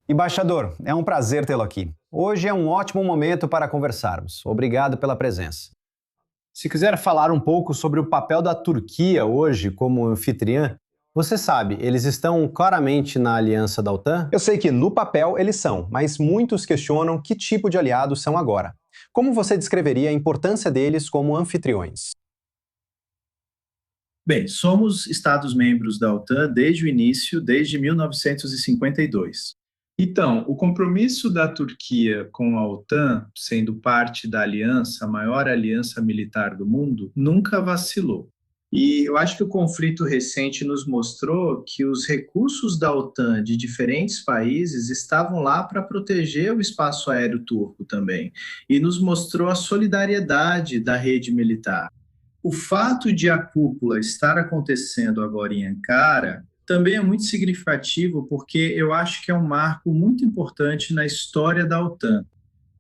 Embaixador, é um prazer tê-lo aqui. Hoje é um ótimo momento para conversarmos. Obrigado pela presença. Se quiser falar um pouco sobre o papel da Turquia hoje como anfitriã, você sabe, eles estão claramente na aliança da OTAN? Eu sei que no papel eles são, mas muitos questionam que tipo de aliados são agora. Como você descreveria a importância deles como anfitriões? Bem, somos Estados-membros da OTAN desde o início, desde 1952. Então, o compromisso da Turquia com a OTAN, sendo parte da aliança, a maior aliança militar do mundo, nunca vacilou. E eu acho que o conflito recente nos mostrou que os recursos da OTAN de diferentes países estavam lá para proteger o espaço aéreo turco também. E nos mostrou a solidariedade da rede militar. O fato de a cúpula estar acontecendo agora em Ankara também é muito significativo porque eu acho que é um marco muito importante na história da OTAN.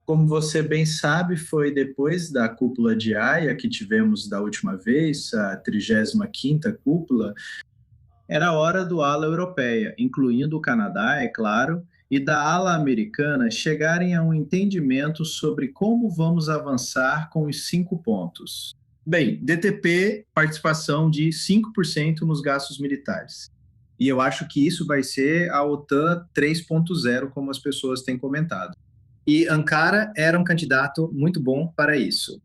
Como você bem sabe, foi depois da cúpula de Haia que tivemos da última vez, a 35ª cúpula, era a hora do ala europeia, incluindo o Canadá, é claro, e da ala americana chegarem a um entendimento sobre como vamos avançar com os 5 pontos. Bem, DTP, participação de 5% nos gastos militares. E eu acho que isso vai ser a OTAN 3.0, como as pessoas têm comentado. E Ankara era um candidato muito bom para isso.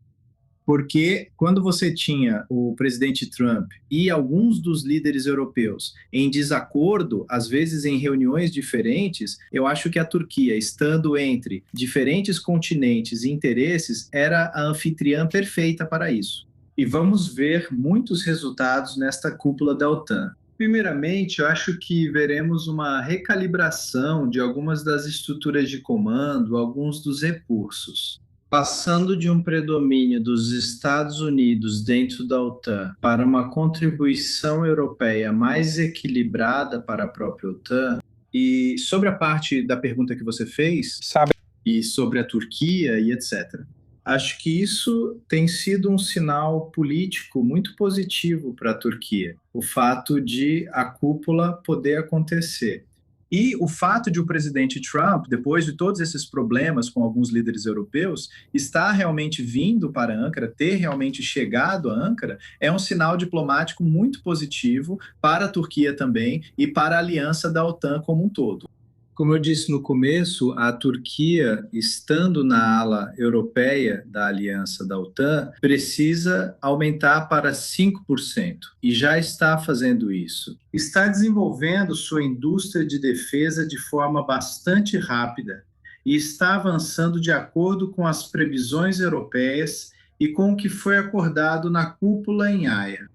Porque quando você tinha o presidente Trump e alguns dos líderes europeus em desacordo, às vezes em reuniões diferentes, eu acho que a Turquia, estando entre diferentes continentes e interesses, era a anfitriã perfeita para isso. E vamos ver muitos resultados nesta cúpula da OTAN. Primeiramente, eu acho que veremos uma recalibração de algumas das estruturas de comando, alguns dos recursos. Passando de um predomínio dos Estados Unidos dentro da OTAN para uma contribuição europeia mais equilibrada para a própria OTAN, e sobre a parte da pergunta que você fez, Sabe, e sobre a Turquia e etc. Acho que isso tem sido um sinal político muito positivo para a Turquia, o fato de a cúpula poder acontecer. E o fato de o presidente Trump, depois de todos esses problemas com alguns líderes europeus, estar realmente vindo para Ankara, ter realmente chegado a Ankara, é um sinal diplomático muito positivo para a Turquia também e para a aliança da OTAN como um todo. Como eu disse no começo, a Turquia, estando na ala europeia da aliança da OTAN, precisa aumentar para 5% e já está fazendo isso. Está desenvolvendo sua indústria de defesa de forma bastante rápida e está avançando de acordo com as previsões europeias e com o que foi acordado na cúpula em Haia.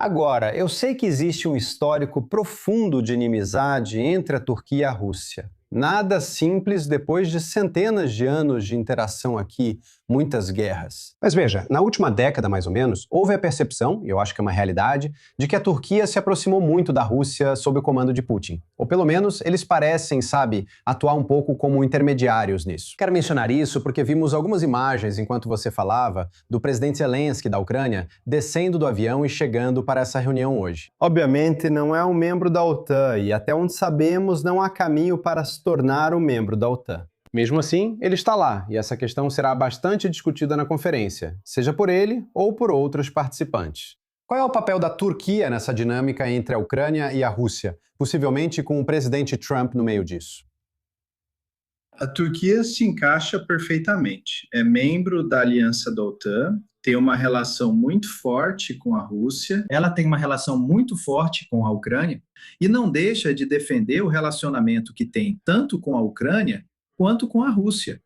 agora, eu sei que existe um histórico profundo de inimizade entre a Turquia e a Rússia. Nada simples depois de centenas de anos de interação aqui, muitas guerras. Mas veja, na última década mais ou menos, houve a percepção, e eu acho que é uma realidade, de que a Turquia se aproximou muito da Rússia sob o comando de Putin. Ou pelo menos eles parecem, sabe, atuar um pouco como intermediários nisso. Quero mencionar isso porque vimos algumas imagens enquanto você falava do presidente Zelensky da Ucrânia descendo do avião e chegando para essa reunião hoje. Obviamente não é um membro da OTAN e até onde sabemos não há caminho para se tornar um membro da OTAN. Mesmo assim, ele está lá e essa questão será bastante discutida na conferência, seja por ele ou por outros participantes. Qual é o papel da Turquia nessa dinâmica entre a Ucrânia e a Rússia, possivelmente com o presidente Trump no meio disso? A Turquia se encaixa perfeitamente. É membro da aliança da OTAN, tem uma relação muito forte com a Rússia, ela tem uma relação muito forte com a Ucrânia e não deixa de defender o relacionamento que tem tanto com a Ucrânia quanto com a Rússia.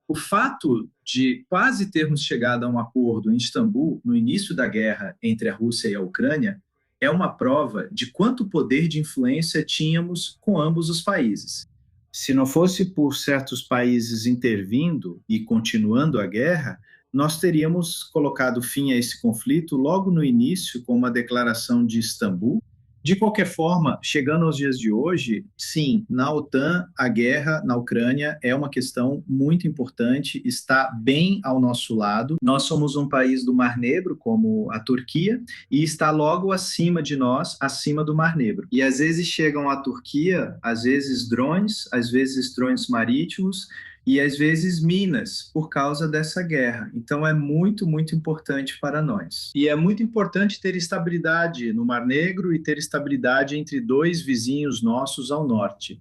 O fato de quase termos chegado a um acordo em Istambul no início da guerra entre a Rússia e a Ucrânia é uma prova de quanto poder de influência tínhamos com ambos os países. Se não fosse por certos países intervindo e continuando a guerra, nós teríamos colocado fim a esse conflito logo no início com uma declaração de Istambul, De qualquer forma, chegando aos dias de hoje, sim, na OTAN, a guerra na Ucrânia é uma questão muito importante, está bem ao nosso lado. Nós somos um país do Mar Negro, como a Turquia, e está logo acima de nós, acima do Mar Negro. E às vezes chegam à Turquia, às vezes drones marítimos, e às vezes minas, por causa dessa guerra. Então é muito, muito importante para nós. E é muito importante ter estabilidade no Mar Negro e ter estabilidade entre dois vizinhos nossos ao norte.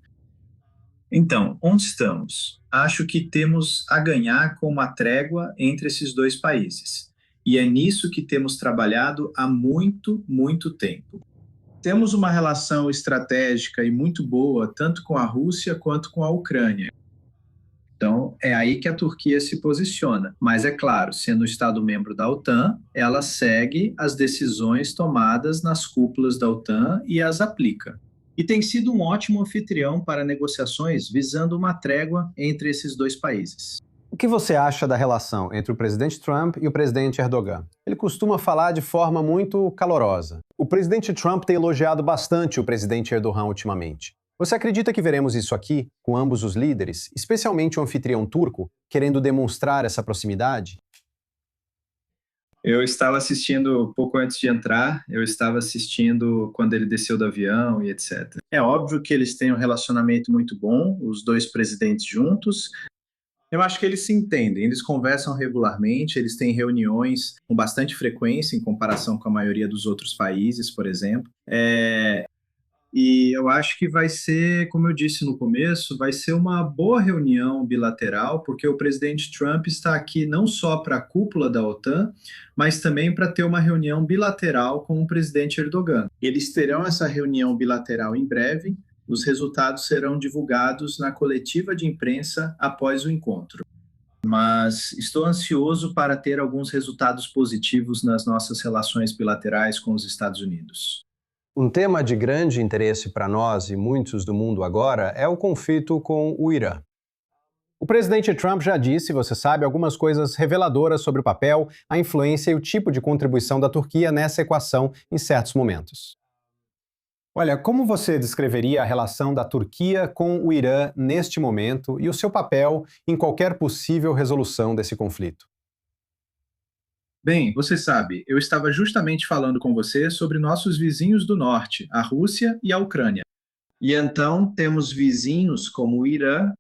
Então, onde estamos? Acho que temos a ganhar com uma trégua entre esses dois países. E é nisso que temos trabalhado há muito, muito tempo. Temos uma relação estratégica e muito boa, tanto com a Rússia quanto com a Ucrânia. Então, é aí que a Turquia se posiciona. Mas, é claro, sendo Estado membro da OTAN, ela segue as decisões tomadas nas cúpulas da OTAN e as aplica. E tem sido um ótimo anfitrião para negociações visando uma trégua entre esses dois países. O que você acha da relação entre o presidente Trump e o presidente Erdogan? Ele costuma falar de forma muito calorosa. O presidente Trump tem elogiado bastante o presidente Erdogan ultimamente. Você acredita que veremos isso aqui, com ambos os líderes, especialmente o anfitrião turco, querendo demonstrar essa proximidade? Eu estava assistindo pouco antes de entrar, eu estava assistindo quando ele desceu do avião e etc. É óbvio que eles têm um relacionamento muito bom, os dois presidentes juntos. Eu acho que eles se entendem, eles conversam regularmente, eles têm reuniões com bastante frequência em comparação com a maioria dos outros países, por exemplo. E eu acho que vai ser, como eu disse no começo, vai ser uma boa reunião bilateral, porque o presidente Trump está aqui não só para a cúpula da OTAN, mas também para ter uma reunião bilateral com o presidente Erdogan. Eles terão essa reunião bilateral em breve, os resultados serão divulgados na coletiva de imprensa após o encontro. Mas estou ansioso para ter alguns resultados positivos nas nossas relações bilaterais com os Estados Unidos. Um tema de grande interesse para nós e muitos do mundo agora é o conflito com o Irã. O presidente Trump já disse, você sabe, algumas coisas reveladoras sobre o papel, a influência e o tipo de contribuição da Turquia nessa equação em certos momentos. Olha, como você descreveria a relação da Turquia com o Irã neste momento e o seu papel em qualquer possível resolução desse conflito? Bem, você sabe, eu estava justamente falando com você sobre nossos vizinhos do norte, a Rússia e a Ucrânia. E então temos vizinhos como o Irã,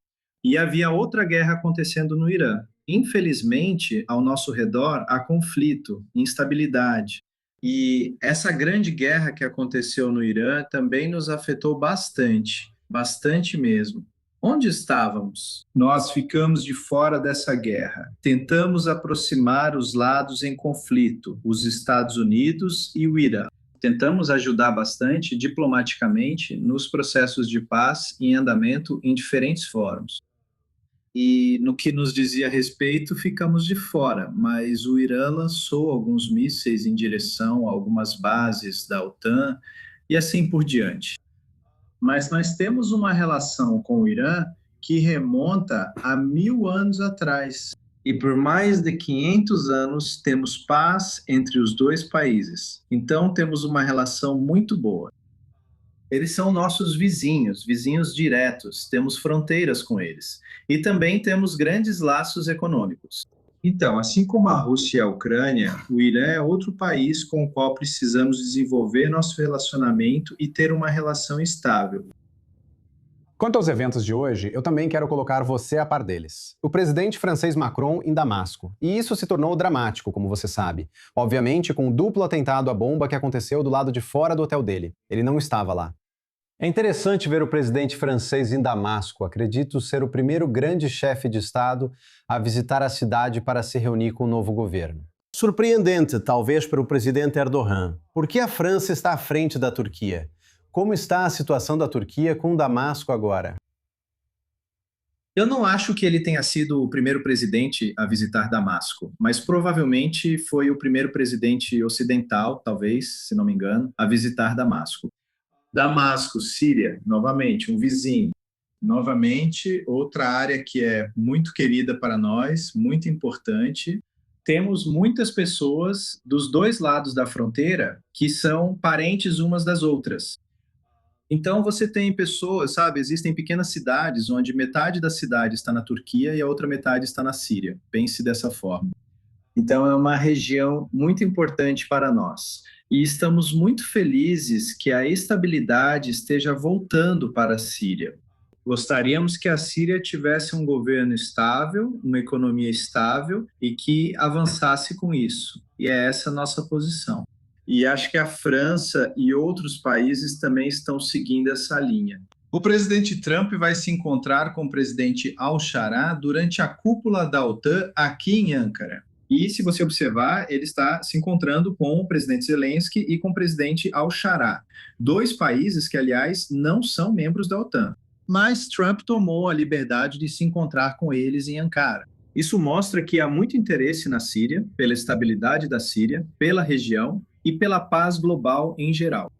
e havia outra guerra acontecendo no Irã. Infelizmente, ao nosso redor há conflito, instabilidade. E essa grande guerra que aconteceu no Irã também nos afetou bastante, bastante mesmo. Onde estávamos? Nós ficamos de fora dessa guerra. Tentamos aproximar os lados em conflito, os Estados Unidos e o Irã. Tentamos ajudar bastante diplomaticamente nos processos de paz em andamento em diferentes fóruns. E no que nos dizia respeito, ficamos de fora, mas o Irã lançou alguns mísseis em direção a algumas bases da OTAN e assim por diante. Mas nós temos uma relação com o Irã que remonta a 1000 anos atrás. E por mais de 500 anos temos paz entre os dois países. Então temos uma relação muito boa. Eles são nossos vizinhos, vizinhos diretos, temos fronteiras com eles. E também temos grandes laços econômicos. Então, assim como a Rússia e a Ucrânia, o Irã é outro país com o qual precisamos desenvolver nosso relacionamento e ter uma relação estável. Quanto aos eventos de hoje, eu também quero colocar você a par deles. O presidente francês Macron em Damasco. E isso se tornou dramático, como você sabe. Obviamente, com o duplo atentado à bomba que aconteceu do lado de fora do hotel dele. Ele não estava lá. É interessante ver o presidente francês em Damasco. Acredito ser o primeiro grande chefe de Estado a visitar a cidade para se reunir com o novo governo. Surpreendente, talvez, para o presidente Erdogan. Por que a França está à frente da Turquia? Como está a situação da Turquia com Damasco agora? Eu não acho que ele tenha sido o primeiro presidente a visitar Damasco, mas provavelmente foi o primeiro presidente ocidental, talvez, se não me engano, a visitar Damasco. Damasco, Síria, novamente, um vizinho. Novamente, outra área que é muito querida para nós, muito importante. Temos muitas pessoas dos dois lados da fronteira que são parentes umas das outras. Então você tem pessoas, sabe, existem pequenas cidades onde metade da cidade está na Turquia e a outra metade está na Síria. Pense dessa forma. Então é uma região muito importante para nós. E estamos muito felizes que a estabilidade esteja voltando para a Síria. Gostaríamos que a Síria tivesse um governo estável, uma economia estável e que avançasse com isso. E é essa a nossa posição. E acho que a França e outros países também estão seguindo essa linha. O presidente Trump vai se encontrar com o presidente Al-Shara durante a cúpula da OTAN aqui em Ankara. E, se você observar, ele está se encontrando com o presidente Zelensky e com o presidente Al-Shara, dois países que, aliás, não são membros da OTAN. Mas Trump tomou a liberdade de se encontrar com eles em Ankara. Isso mostra que há muito interesse na Síria, pela estabilidade da Síria, pela região e pela paz global em geral.